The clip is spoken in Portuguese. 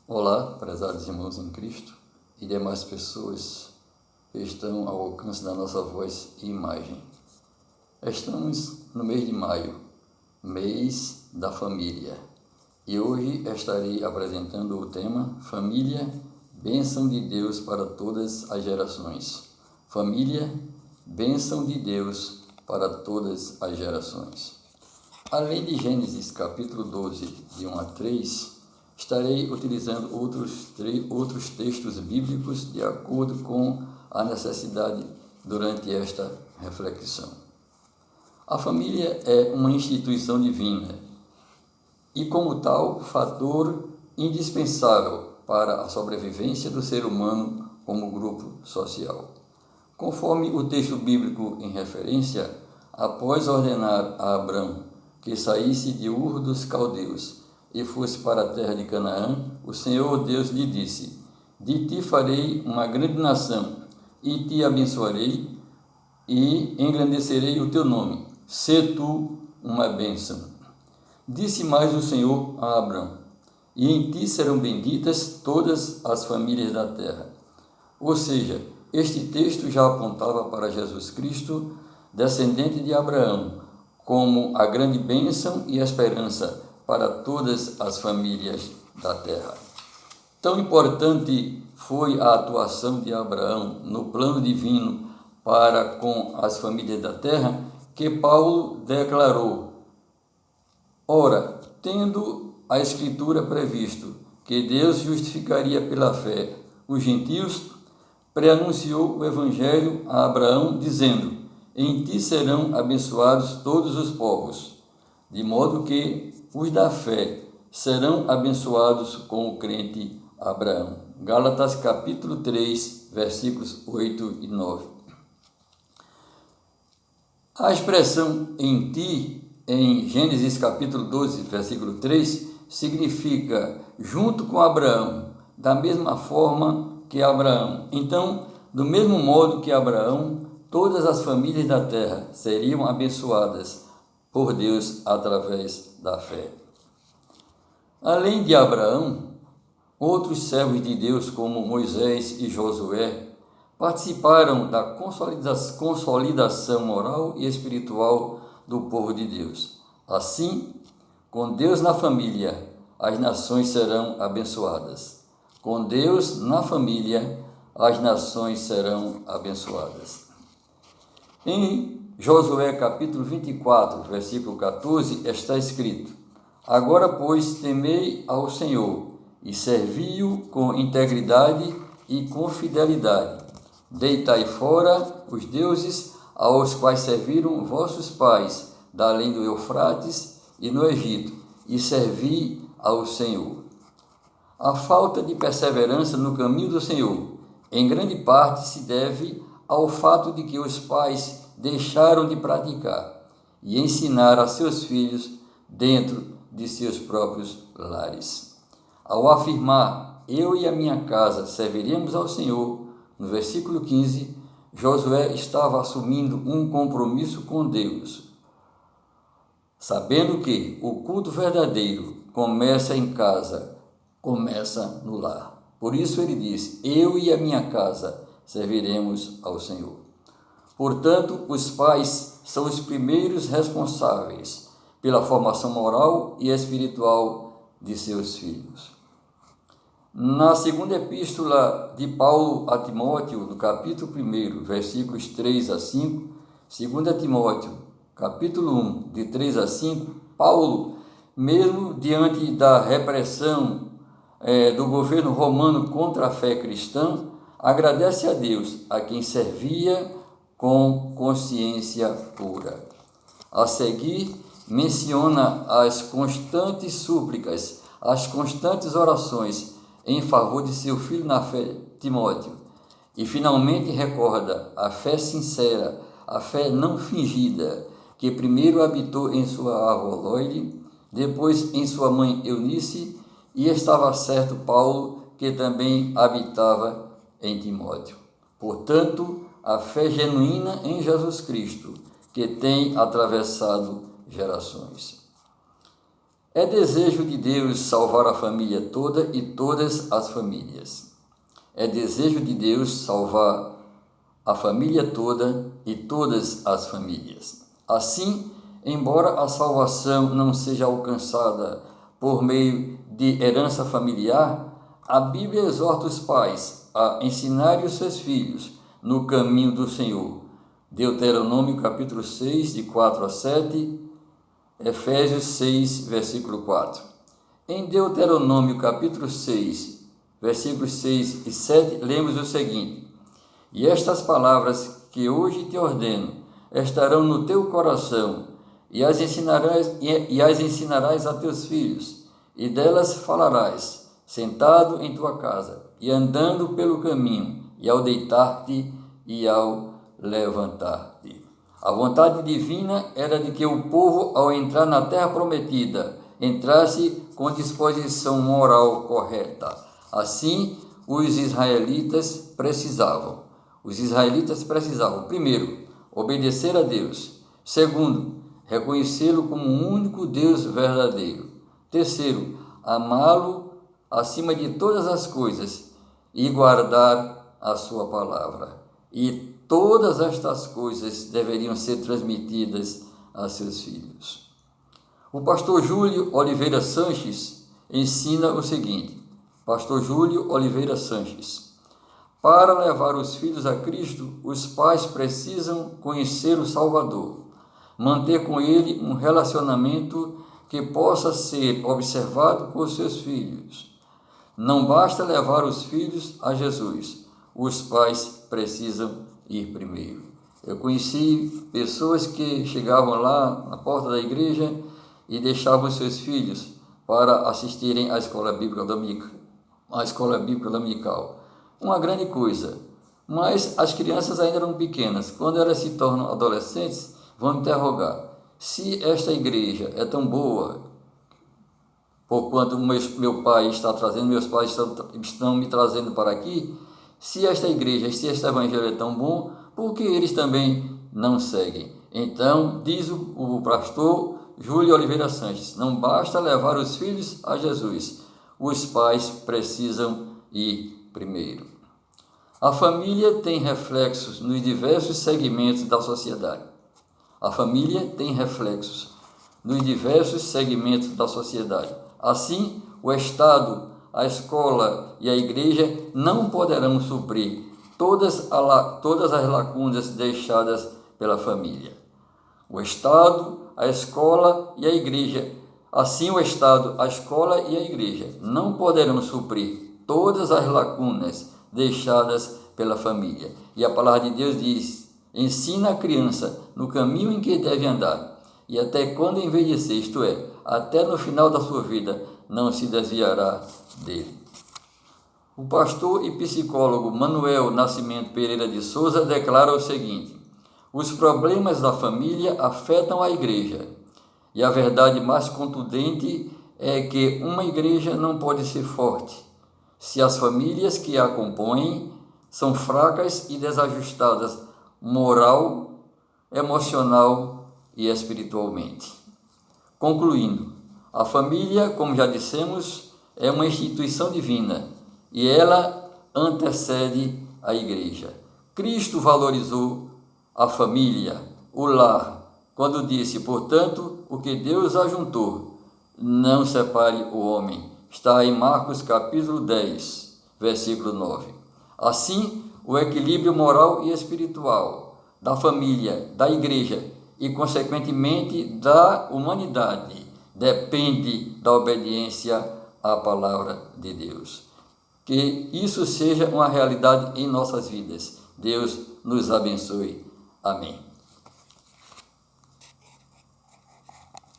Olá, prezados irmãos em Cristo e demais pessoas que estão ao alcance da nossa voz e imagem. Estamos no mês de maio, mês da família, e hoje estarei apresentando o tema Família, bênção de Deus para todas as gerações. Família, bênção de Deus para todas as gerações. Além de Gênesis capítulo 12, de 1 a 3, estarei utilizando outros textos bíblicos de acordo com a necessidade durante esta reflexão. A família é uma instituição divina e, como tal, fator indispensável para a sobrevivência do ser humano como grupo social. Conforme o texto bíblico em referência, após ordenar a Abrão que saísse de Ur dos Caldeus e fosse para a terra de Canaã, o Senhor Deus lhe disse: de ti farei uma grande nação, e te abençoarei, e engrandecerei o teu nome. Sê tu uma bênção. Disse mais o Senhor a Abrão: e em ti serão benditas todas as famílias da terra. Ou seja, este texto já apontava para Jesus Cristo, descendente de Abraão, como a grande bênção e esperança para todas as famílias da terra. Tão importante foi a atuação de Abraão no plano divino para com as famílias da terra, que Paulo declarou: ora, tendo a Escritura previsto que Deus justificaria pela fé os gentios, preanunciou o Evangelho a Abraão, dizendo: em ti serão abençoados todos os povos, de modo que os da fé serão abençoados com o crente Abraão. Gálatas capítulo 3, versículos 8 e 9. A expressão em ti, em Gênesis capítulo 12, versículo 3, significa junto com Abraão, da mesma forma que Abraão. Então, do mesmo modo que Abraão, todas as famílias da terra seriam abençoadas por Deus através da fé. Além de Abraão, outros servos de Deus, como Moisés e Josué, participaram da consolidação moral e espiritual do povo de Deus. Assim, com Deus na família, as nações serão abençoadas. Com Deus na família, as nações serão abençoadas. Em Josué capítulo 24, versículo 14, está escrito: agora, pois, temei ao Senhor e servi-o com integridade e com fidelidade. Deitai fora os deuses aos quais serviram vossos pais, da além do Eufrates e no Egito, e servi ao Senhor. A falta de perseverança no caminho do Senhor, em grande parte, se deve ao fato de que os pais deixaram de praticar e ensinar a seus filhos dentro de seus próprios lares. Ao afirmar, eu e a minha casa serviremos ao Senhor, no versículo 15, Josué estava assumindo um compromisso com Deus, sabendo que o culto verdadeiro começa em casa, começa no lar. Por isso ele diz: eu e a minha casa serviremos ao Senhor. Portanto, os pais são os primeiros responsáveis pela formação moral e espiritual de seus filhos. Na segunda epístola de Paulo a Timóteo, no capítulo 1, versículos 3 a 5, 2 Timóteo, capítulo 1, de 3 a 5, Paulo, mesmo diante da repressão do governo romano contra a fé cristã, agradece a Deus, a quem servia com consciência pura. A seguir, menciona as constantes súplicas, as constantes orações em favor de seu filho na fé, Timóteo. E finalmente recorda a fé sincera, a fé não fingida, que primeiro habitou em sua avó Loide, depois em sua mãe Eunice, e estava certo Paulo, que também habitava em Timóteo. Portanto, a fé genuína em Jesus Cristo, que tem atravessado gerações. É desejo de Deus salvar a família toda e todas as famílias. É desejo de Deus salvar a família toda e todas as famílias. Assim, embora a salvação não seja alcançada por meio de herança familiar, a Bíblia exorta os pais a ensinarem os seus filhos no caminho do Senhor. Deuteronômio capítulo 6, de 4 a 7, Efésios 6, versículo 4. Em Deuteronômio capítulo 6, versículos 6 e 7, lemos o seguinte: E estas palavras que hoje te ordeno estarão no teu coração, e as ensinarás a teus filhos, e delas falarás, sentado em tua casa, e andando pelo caminho, e ao deitar-te e ao levantar-te. A vontade divina era de que o povo, ao entrar na terra prometida, entrasse com disposição moral correta. Assim, os israelitas precisavam. Primeiro, obedecer a Deus. Segundo, reconhecê-lo como o único Deus verdadeiro. Terceiro, amá-lo acima de todas as coisas e guardar a sua palavra. E todas estas coisas deveriam ser transmitidas a seus filhos. O pastor Júlio Oliveira Sanches ensina o seguinte: Pastor Júlio Oliveira Sanches: para levar os filhos a Cristo, os pais precisam conhecer o Salvador, manter com ele um relacionamento que possa ser observado por seus filhos. Não basta levar os filhos a Jesus, os pais precisam ir primeiro. Eu conheci pessoas que chegavam lá na porta da igreja e deixavam seus filhos para assistirem à escola bíblica dominical. Uma grande coisa, mas as crianças ainda eram pequenas. Quando elas se tornam adolescentes, vão interrogar: se esta igreja é tão boa, por quanto meu pai está trazendo, meus pais estão me trazendo para aqui, se esta igreja, se este evangelho é tão bom, por que eles também não seguem? Então, diz o pastor Júlio Oliveira Sanches: não basta levar os filhos a Jesus, os pais precisam ir primeiro. A família tem reflexos nos diversos segmentos da sociedade. Assim, o Estado, a escola e a igreja não poderão suprir todas as lacunas deixadas pela família. O Estado, a escola e a igreja. Assim, o Estado, a escola e a igreja não poderão suprir todas as lacunas deixadas pela família. E a palavra de Deus diz: ensina a criança no caminho em que deve andar, e até quando envelhecer, isto é, até no final da sua vida, não se desviará dele. O pastor e psicólogo Manuel Nascimento Pereira de Souza declara o seguinte: os problemas da família afetam a igreja, e a verdade mais contundente é que uma igreja não pode ser forte se as famílias que a compõem são fracas e desajustadas moral, emocional e espiritualmente. Concluindo, a família, como já dissemos, é uma instituição divina e ela antecede a igreja. Cristo valorizou a família, o lar, quando disse: portanto, o que Deus ajuntou, não separe o homem. Está em Marcos capítulo 10, versículo 9. Assim, o equilíbrio moral e espiritual da família, da igreja e, consequentemente, da humanidade depende da obediência à palavra de Deus. Que isso seja uma realidade em nossas vidas. Deus nos abençoe. Amém.